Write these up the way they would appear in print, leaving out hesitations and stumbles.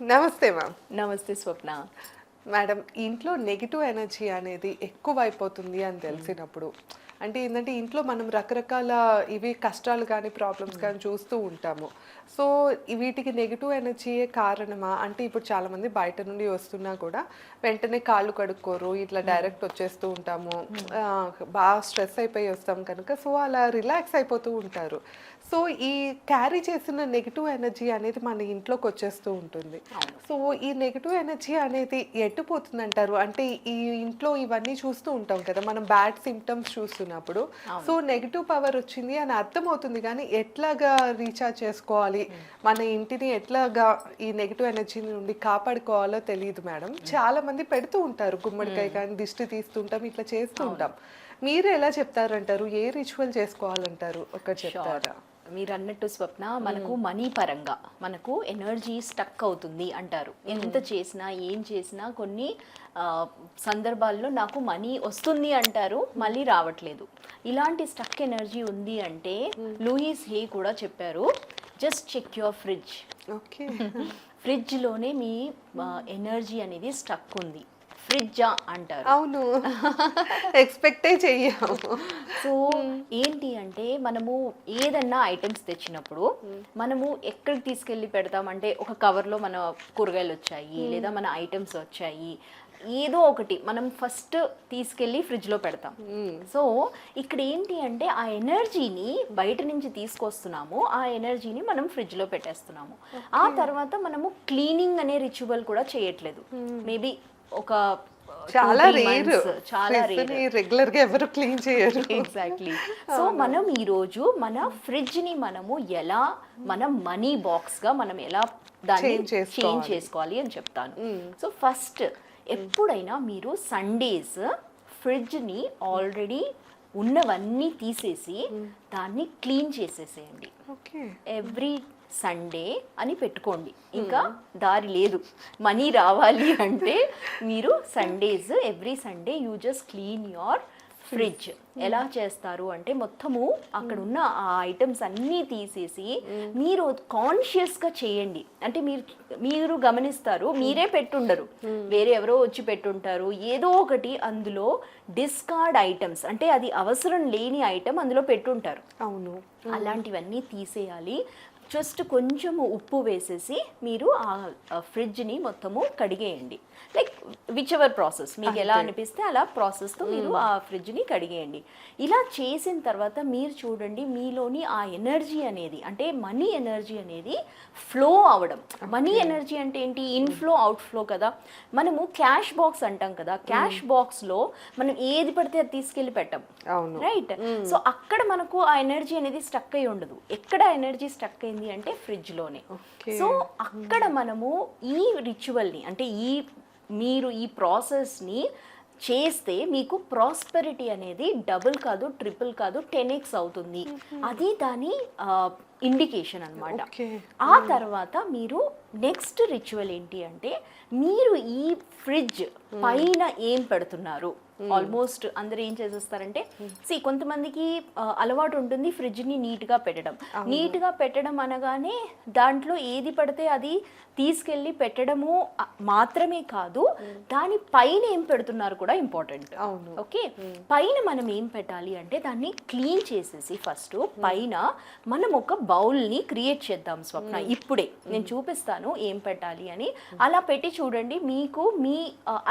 నమస్తే మ్యామ్. నమస్తే స్వప్న. మేడం, ఇంట్లో నెగిటివ్ ఎనర్జీ అనేది ఎక్కువైపోతుంది అని తెలిసినప్పుడు అంటే ఏంటంటే ఇంట్లో మనం రకరకాల ఇవి కష్టాలు కానీ ప్రాబ్లమ్స్ కానీ చూస్తూ ఉంటాము. సో వీటికి నెగిటివ్ ఎనర్జీయే కారణమా? అంటే ఇప్పుడు చాలామంది బయట నుండి వస్తున్నా కూడా వెంటనే కాళ్ళు కడుక్కోరు, ఇట్లా డైరెక్ట్ వచ్చేస్తూ ఉంటాము. బాగా స్ట్రెస్ అయిపోయి వస్తాం కనుక సో అలా రిలాక్స్ అయిపోతూ ఉంటారు. సో ఈ క్యారీ చేసిన నెగిటివ్ ఎనర్జీ అనేది మన ఇంట్లోకి వచ్చేస్తూ ఉంటుంది. సో ఈ నెగిటివ్ ఎనర్జీ అనేది ఎటు పోతుందంటారు? అంటే ఈ ఇంట్లో ఇవన్నీ చూస్తూ ఉంటాం కదా, మనం బ్యాడ్ సిమ్టమ్స్ చూస్తున్నప్పుడు. సో నెగిటివ్ పవర్ వచ్చింది అని అర్థమవుతుంది, కానీ ఎట్లాగా రీఛార్జ్ చేసుకోవాలి, మన ఇంటిని ఎట్లాగా ఈ నెగిటివ్ ఎనర్జీ నుండి కాపాడుకోవాలో తెలియదు మేడం. చాలా మంది పెడుతూ ఉంటారు, గుమ్మడికాయ కానీ దిష్టి తీస్తుంటాం, ఇట్లా చేస్తూ ఉంటాం. మీరు ఎలా చెప్తారంటారు? ఏ రిచువల్ చేసుకోవాలంటారు? ఒకటి చెప్తారా? మీరు అన్నట్టు స్వప్న, మనకు మనీ పరంగా మనకు ఎనర్జీ స్టక్ అవుతుంది అంటారు. ఎంత చేసినా ఏం చేసినా కొన్ని సందర్భాల్లో నాకు మనీ వస్తుంది అంటారు, మళ్ళీ రావట్లేదు. ఇలాంటి స్టక్ ఎనర్జీ ఉంది అంటే లూయిస్ హే కూడా చెప్పారు, just check your fridge. Okay. ఫ్రిడ్జ్లోనే మీ ఎనర్జీ అనేది స్టక్ ఉంది, ఫ్రిడ్జా అంటారు. అవును, ఎక్స్పెక్టే చెయ్యము. సో ఏంటి అంటే మనము ఏదన్నా ఐటమ్స్ తెచ్చినప్పుడు మనము ఎక్కడికి తీసుకెళ్ళి పెడతామంటే ఒక కవర్లో మన కూరగాయలు వచ్చాయి లేదా మన ఐటమ్స్ వచ్చాయి, ఏదో ఒకటి మనం ఫస్ట్ తీసుకెళ్ళి ఫ్రిడ్జ్లో పెడతాం. సో ఇక్కడ ఏంటి అంటే ఆ ఎనర్జీని బయట నుంచి తీసుకొస్తున్నాము, ఆ ఎనర్జీని మనం ఫ్రిడ్జ్లో పెట్టేస్తున్నాము. ఆ తర్వాత మనము క్లీనింగ్ అనే రిచువల్ కూడా చేయట్లేదు. మేబీ ఒక చాలా రేర్, చాలా రెగ్యులర్ గా ఎవరు క్లీన్ చేయరు. ఎగ్జాక్ట్లీ. సో మనం ఈ రోజు మన ఫ్రిడ్జ్ ని మనము ఎలా మన మనీ బాక్స్ గా మనం ఎలా దాన్ని చేంజ్ చేసుకోవాలి అని చెప్తాను. సో ఫస్ట్ ఎప్పుడైనా మీరు సండేస్ ఫ్రిడ్జ్ ని ఆల్రెడీ ఉన్నవన్నీ తీసేసి దాన్ని క్లీన్ చేసేసేయండి. ఎవ్రీ సండే అని పెట్టుకోండి, ఇంకా దారి లేదు. మనీ రావాలి అంటే మీరు Sundays, every Sunday you just clean your fridge. ఎలా చేస్తారు అంటే మొత్తము అక్కడ ఉన్న ఆ ఐటమ్స్ అన్నీ తీసేసి మీరు కాన్షియస్గా చేయండి. అంటే మీరు గమనిస్తారు, మీరే పెట్టుండరు, వేరే ఎవరో వచ్చి పెట్టుంటారు. ఏదో ఒకటి అందులో డిస్కార్డ్ ఐటమ్స్, అంటే అది అవసరం లేని ఐటమ్ అందులో పెట్టుంటారు. అవును, అలాంటివన్నీ తీసేయాలి. జస్ట్ కొంచెము ఉప్పు వేసేసి మీరు ఆ ఫ్రిడ్జ్ని మొత్తము కడిగేయండి. లైక్ విచ్ ఎవర్ ప్రాసెస్ మీకు ఎలా అనిపిస్తే అలా ప్రాసెస్తో మీరు ఆ ఫ్రిడ్జ్ని కడిగేయండి. ఇలా చేసిన తర్వాత మీరు చూడండి, మీలోని ఆ ఎనర్జీ అనేది, అంటే మనీ ఎనర్జీ అనేది ఫ్లో అవడం. మనీ ఎనర్జీ అంటే ఏంటి? ఇన్ఫ్లో అవుట్ఫ్లో కదా. మనము క్యాష్ బాక్స్ అంటాం కదా, క్యాష్ బాక్స్లో మనం ఏది పడితే అది తీసుకెళ్ళి పెట్టాం, రైట్? సో అక్కడ మనకు ఆ ఎనర్జీ అనేది స్టక్ అయి ఉండదు. ఎక్కడ ఎనర్జీ స్టక్ అయింది అంటే ఫ్రిడ్జ్లోనే. సో అక్కడ మనము ఈ రిచువల్ని, అంటే మీరు ఈ ప్రాసెస్ని చేస్తే మీకు ప్రాస్పెరిటీ అనేది డబుల్ కాదు, ట్రిపుల్ కాదు, 10x అవుతుంది. అది దాని ఇండికేషన్ అన్నమాట. ఆ తర్వాత మీరు నెక్స్ట్ రిచువల్ ఏంటి అంటే, మీరు ఈ ఫ్రిడ్జ్ పైన ఏం పెడుతున్నారు? ఆల్మోస్ట్ అందరు ఏం చేసేస్తారంటే, కొంతమందికి అలవాటు ఉంటుంది ఫ్రిడ్జ్ని నీట్గా పెట్టడం. నీట్గా పెట్టడం అనగానే దాంట్లో ఏది పడితే అది తీసుకెళ్ళి పెట్టడము మాత్రమే కాదు, దాని పైన ఏం పెడుతున్నారు కూడా ఇంపార్టెంట్. ఓకే, పైన మనం ఏం పెట్టాలి అంటే దాన్ని క్లీన్ చేసేసి ఫస్ట్ పైన మనం ఒక బౌల్ని క్రియేట్ చేద్దాం స్వప్న. ఇప్పుడే నేను చూపిస్తాను ఏం పెట్టాలి అని. అలా పెట్టి చూడండి, మీకు మీ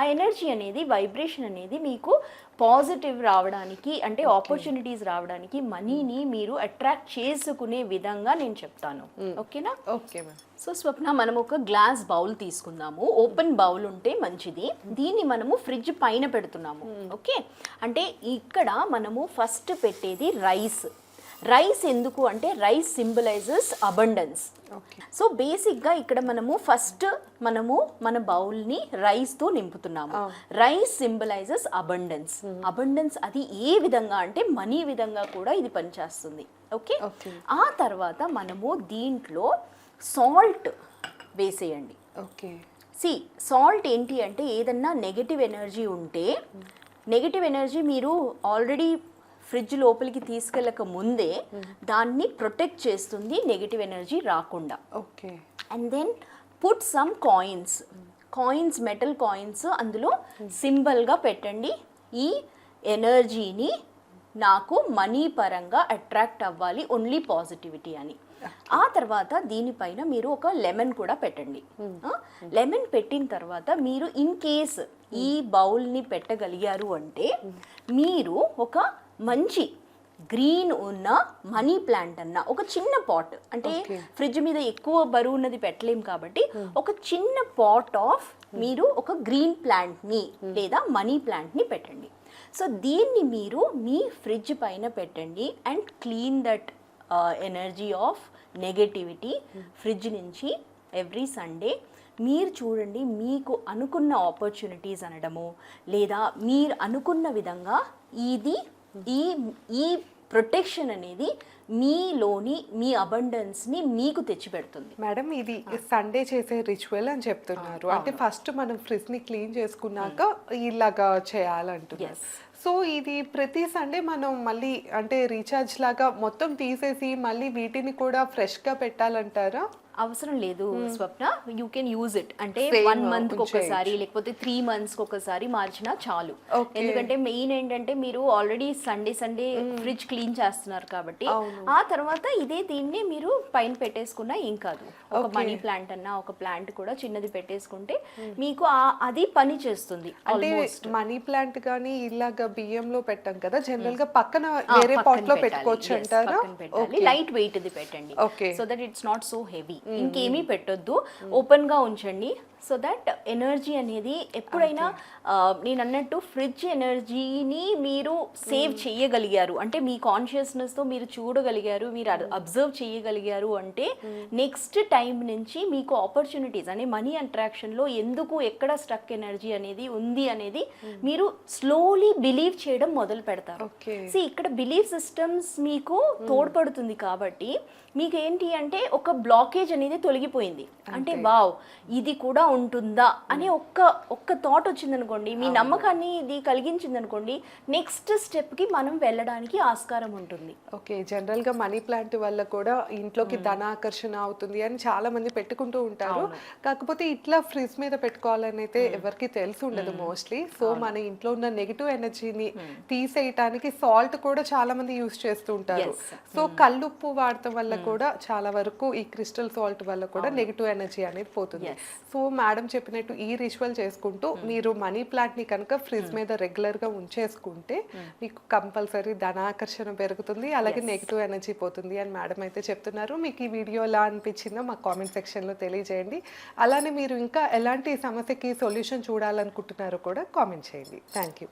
ఆ ఎనర్జీ అనేది, వైబ్రేషన్ అనేది మీకు పాజిటివ్ రావడానికి, అంటే ఆపర్చునిటీస్ రావడానికి, మనీని మీరు అట్రాక్ట్ చేసుకునే విధంగా నేను చెప్తాను. ఓకేనా? Okay ma'am. సో స్వప్న, మనం ఒక గ్లాస్ బౌల్ తీసుకుందాము. ఓపెన్ బౌల్ ఉంటే మంచిది. దీన్ని మనము ఫ్రిడ్జ్ పైన పెడుతున్నాము. ఓకే, అంటే ఇక్కడ మనము ఫస్ట్ పెట్టేది రైస్. రైస్ ఎందుకు అంటే రైస్ సింబలైజెస్ అబండెన్స్. సో బేసిక్గా ఇక్కడ మనము మన బౌల్ని రైస్తో నింపుతున్నాము. Rice symbolises abundance. అబండెన్స్ అది ఏ విధంగా అంటే మనీ విధంగా కూడా ఇది పనిచేస్తుంది. ఓకే, ఆ తర్వాత మనము దీంట్లో సాల్ట్ వేసేయండి. ఓకే, సాల్ట్ ఏంటి అంటే ఏదన్నా నెగటివ్ ఎనర్జీ ఉంటే, నెగటివ్ ఎనర్జీ మీరు ఆల్రెడీ ఫ్రిడ్జ్ లోపలికి తీసుకెళ్ళక ముందే దాన్ని ప్రొటెక్ట్ చేస్తుంది, నెగటివ్ ఎనర్జీ రాకుండా. Okay. And then put some coins metal coins అందులో సింబల్గా పెట్టండి. ఈ ఎనర్జీని నాకు మనీ పరంగా అట్రాక్ట్ అవ్వాలి, ఓన్లీ పాజిటివిటీ అని. ఆ తర్వాత దీనిపైన మీరు ఒక లెమన్ కూడా పెట్టండి. లెమన్ పెట్టిన తర్వాత మీరు ఇన్ కేస్ ఈ బౌల్ని పెట్టగలిగారు అంటే మీరు ఒక మంచి గ్రీన్ ఉన్న మనీ ప్లాంట్ అన్న ఒక చిన్న పాట్, అంటే ఫ్రిడ్జ్ మీద ఎక్కువ బరువు ఉన్నది పెట్టలేం కాబట్టి ఒక చిన్న పాట్ ఆఫ్ మీరు ఒక గ్రీన్ ప్లాంట్ని లేదా మనీ ప్లాంట్ని పెట్టండి. సో దీన్ని మీరు మీ ఫ్రిడ్జ్ పైన పెట్టండి and clean that energy of negativity fridge నుంచి ఎవ్రీ సండే. మీరు చూడండి, మీకు అనుకున్న ఆపర్చునిటీస్ అనడము లేదా మీరు అనుకున్న విధంగా ఇది ఈ ప్రొటెక్షన్ అనేది మీలోని మీ అబండెన్స్ని మీకు తెచ్చిపెడుతుంది. మేడం, ఇది సండే చేసే రిచువల్ అని చెప్తున్నారు. అంటే ఫస్ట్ మనం ఫ్రిడ్జ్ని క్లీన్ చేసుకున్నాక ఇలాగా చేయాలంటున్నారు. సో ఇది ప్రతి సండే మనం మళ్ళీ అంటే రీఛార్జ్ లాగా మొత్తం తీసేసి మళ్ళీ వీటిని కూడా ఫ్రెష్గా పెట్టాలంటారా? అవసరం లేదు స్వప్న, యూ కెన్ యూజ్ ఇట్. అంటే 1 month ఒకసారి లేకపోతే 3 months ఒకసారి మార్చినా చాలు. ఎందుకంటే మెయిన్ ఏంటంటే మీరు ఆల్రెడీ సండే ఫ్రిడ్జ్ క్లీన్ చేస్తున్నారు కాబట్టి ఆ తర్వాత దీన్ని మీరు పైన పెట్టేసుకున్నా ఏం కాదు. ఒక మనీ ప్లాంట్ అన్నా ఒక ప్లాంట్ కూడా చిన్నది పెట్టేసుకుంటే మీకు అది పని చేస్తుంది. అంటే మనీ ప్లాంట్ కానీ ఇలాగ బియ్యంలో పెట్టాం కదా, జనరల్ గా పక్కన వేరే పాట్ లో పెట్టుకోవచ్చు అంటారా? లైట్ వెయిట్ ది పెట్టండి, so that it's not so heavy. ఇంకేమీ పెట్టొద్దు, ఓపెన్ గా ఉంచండి. సో దట్ ఎనర్జీ అనేది ఎప్పుడైనా నేను అన్నట్టు ఫ్రిడ్జ్ ఎనర్జీని మీరు సేవ్ చేయగలిగారు అంటే మీ కాన్షియస్నెస్తో మీరు చూడగలిగారు, మీరు అబ్జర్వ్ చేయగలిగారు అంటే నెక్స్ట్ టైం నుంచి మీకు ఆపర్చునిటీస్ అంటే మనీ అట్రాక్షన్లో ఎందుకు ఎక్కడ స్ట్రక్ ఎనర్జీ అనేది ఉంది అనేది మీరు స్లోలీ బిలీవ్ చేయడం మొదలు పెడతారు. ఇక్కడ బిలీఫ్ సిస్టమ్స్ మీకు తోడ్పడుతుంది కాబట్టి మీకు ఏంటి అంటే ఒక బ్లాకేజ్ అనేది తొలగిపోయింది. అంటే వావ్ ఇది కూడా ఉంటుందా అనే ఒక్క థాట్ వచ్చిందనుకోండి, మీ నమ్మకాన్ని ఇది కలిగించింది అనుకోండి, నెక్స్ట్ స్టెప్కి మనం వెళ్ళడానికి ఆస్కారం ఉంటుంది. ఓకే, జనరల్గా మనీ ప్లాంట్ వల్ల కూడా ఇంట్లోకి ధనాకర్షణ అవుతుంది అని చాలా మంది పెట్టుకుంటూ ఉంటారు. కాకపోతే ఇట్లా ఫ్రిడ్జ్ మీద పెట్టుకోవాలని అయితే ఎవరికి తెలిసి ఉండదు మోస్ట్లీ. సో మన ఇంట్లో ఉన్న నెగిటివ్ ఎనర్జీని తీసేయటానికి సాల్ట్ కూడా చాలా మంది యూజ్ చేస్తూ ఉంటారు. సో కల్లుప్పు వాడటం వల్ల కూడా చాలా వరకు ఈ క్రిస్టల్ సాల్ట్ వల్ల కూడా నెగిటివ్ ఎనర్జీ అనేది పోతుంది. సో మేడం చెప్పినట్టు ఈ రిచువల్ చేసుకుంటూ మీరు మనీ ప్లాంట్ ని కనుక ఫ్రిడ్జ్ మీద రెగ్యులర్ గా ఉంచేసుకుంటే మీకు కంపల్సరీ ధనాకర్షణ పెరుగుతుంది, అలాగే నెగిటివ్ ఎనర్జీ పోతుంది అని మేడం అయితే చెప్తున్నారు. మీకు ఈ వీడియో ఎలా అనిపించిందో మా కామెంట్ సెక్షన్ లో తెలియజేయండి. అలానే మీరు ఇంకా ఎలాంటి సమస్యకి సొల్యూషన్ చూడాలనుకుంటున్నారో కూడా కామెంట్ చేయండి. Thank you.